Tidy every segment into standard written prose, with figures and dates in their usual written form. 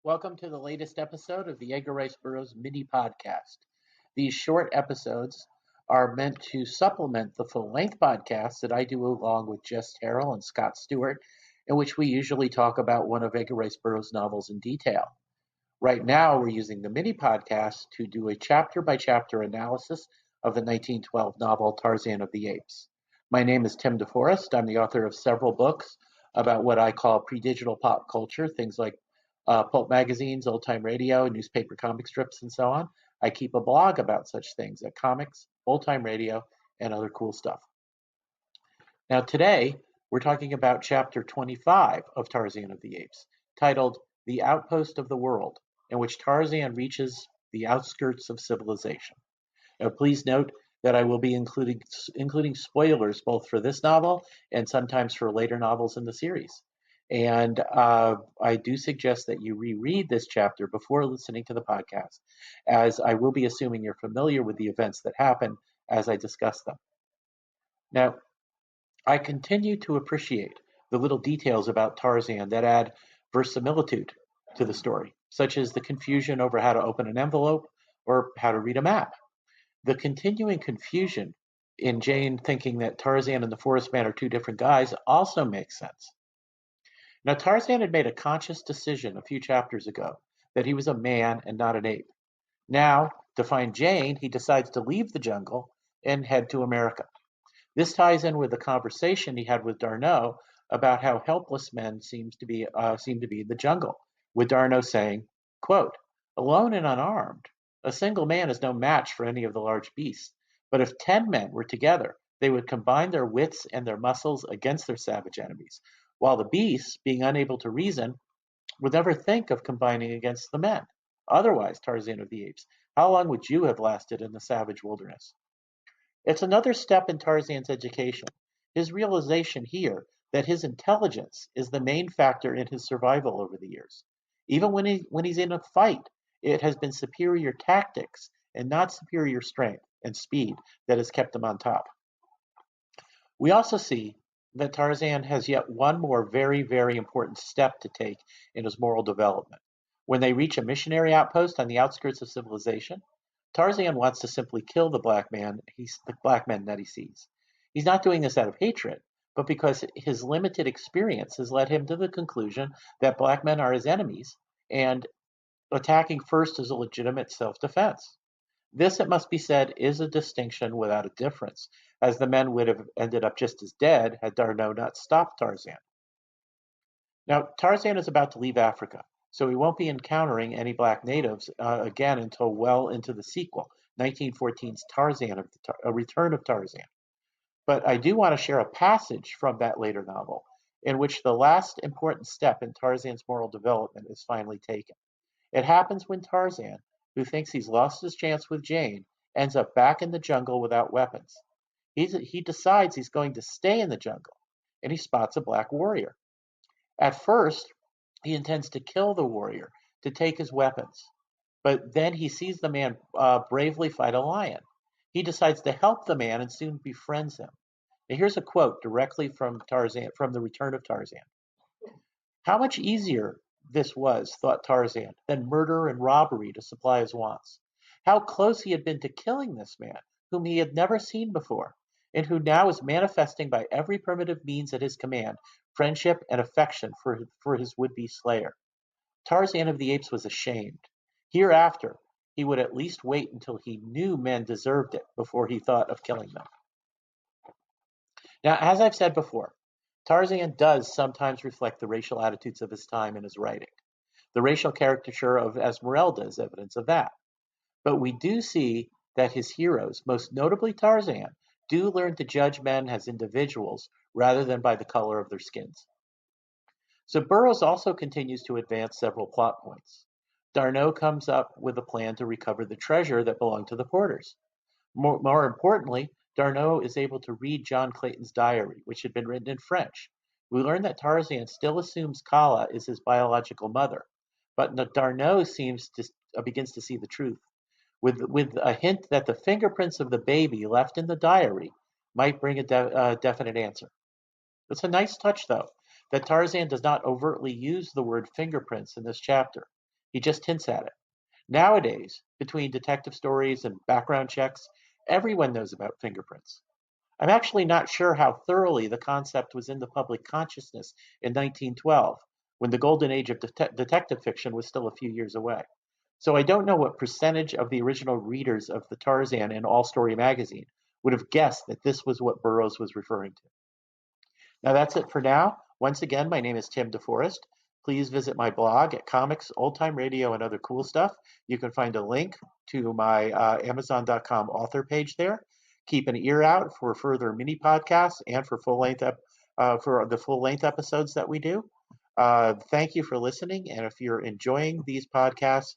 Welcome to the latest episode of the Edgar Rice Burroughs mini podcast. These short episodes are meant to supplement the full length podcasts that I do along with Jess Terrell and Scott Stewart, in which we usually talk about one of Edgar Rice Burroughs' novels in detail. Right now, we're using the mini podcast to do a chapter by chapter analysis of the 1912 novel Tarzan of the Apes. My name is Tim DeForest. I'm the author of several books about what I call pre-digital pop culture, things like pulp magazines, old time radio, newspaper comic strips, and so on. I keep a blog about such things at comics, old time radio, and other cool stuff. Now, today, we're talking about chapter 25 of Tarzan of the Apes, titled The Outpost of the World, in which Tarzan reaches the outskirts of civilization. Now, please note that I will be including spoilers both for this novel and sometimes for later novels in the series. And I do suggest that you reread this chapter before listening to the podcast, as I will be assuming you're familiar with the events that happen as I discuss them. Now, I continue to appreciate the little details about Tarzan that add verisimilitude to the story, such as the confusion over how to open an envelope or how to read a map. The continuing confusion in Jane thinking that Tarzan and the Forest Man are two different guys also makes sense. Now, Tarzan had made a conscious decision a few chapters ago that he was a man and not an ape. Now, to find Jane, he decides to leave the jungle and head to America. This ties in with the conversation he had with D'Arnaud about how helpless men seem to be in the jungle, with D'Arnaud saying, quote, "Alone and unarmed, a single man is no match for any of the large beasts. But if 10 men were together, they would combine their wits and their muscles against their savage enemies, while the beasts, being unable to reason, would never think of combining against the men. Otherwise, Tarzan of the Apes, how long would you have lasted in the savage wilderness?" It's another step in Tarzan's education, his realization here that his intelligence is the main factor in his survival over the years. Even when he's in a fight, it has been superior tactics and not superior strength and speed that has kept him on top. We also see that Tarzan has yet one more very, very important step to take in his moral development. When they reach a missionary outpost on the outskirts of civilization, Tarzan wants to simply kill the black men that he sees. He's not doing this out of hatred, but because his limited experience has led him to the conclusion that black men are his enemies, and attacking first is a legitimate self-defense. This, it must be said, is a distinction without a difference, as the men would have ended up just as dead had D'Arnaud not stopped Tarzan. Now, Tarzan is about to leave Africa, so he won't be encountering any black natives again until well into the sequel, 1914's Tarzan, A Return of Tarzan. But I do want to share a passage from that later novel, in which the last important step in Tarzan's moral development is finally taken. It happens when Tarzan, who thinks he's lost his chance with Jane, ends up back in the jungle without weapons. He decides he's going to stay in the jungle, and he spots a black warrior. At first, he intends to kill the warrior to take his weapons, but then he sees the man bravely fight a lion. He decides to help the man and soon befriends him. Now, here's a quote directly from Tarzan, from The Return of Tarzan. "How much easier this was, thought Tarzan, than murder and robbery to supply his wants. How close he had been to killing this man, whom he had never seen before, and who now is manifesting by every primitive means at his command friendship and affection for his would-be slayer. Tarzan of the Apes was ashamed. Hereafter, he would at least wait until he knew men deserved it before he thought of killing them." Now, as I've said before, Tarzan does sometimes reflect the racial attitudes of his time in his writing. The racial caricature of Esmeralda is evidence of that. But we do see that his heroes, most notably Tarzan, do learn to judge men as individuals rather than by the color of their skins. So Burroughs also continues to advance several plot points. D'Arnaud comes up with a plan to recover the treasure that belonged to the porters. More importantly, D'Arnaud is able to read John Clayton's diary, which had been written in French. We learn that Tarzan still assumes Kala is his biological mother, but D'Arnaud begins to see the truth, with a hint that the fingerprints of the baby left in the diary might bring a definite answer. It's a nice touch, though, that Tarzan does not overtly use the word fingerprints in this chapter. He just hints at it. Nowadays, between detective stories and background checks, everyone knows about fingerprints. I'm actually not sure how thoroughly the concept was in the public consciousness in 1912, when the golden age of detective fiction was still a few years away. So I don't know what percentage of the original readers of the Tarzan and All Story magazine would have guessed that this was what Burroughs was referring to. Now that's it for now. Once again, my name is Tim DeForest. Please visit my blog at Comics, Old Time Radio, and Other Cool Stuff. You can find a link to my Amazon.com author page there. Keep an ear out for further mini podcasts and for for the full length episodes that we do. Thank you for listening, and if you're enjoying these podcasts,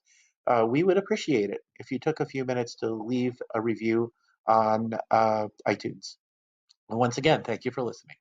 we would appreciate it if you took a few minutes to leave a review on iTunes. And once again, thank you for listening.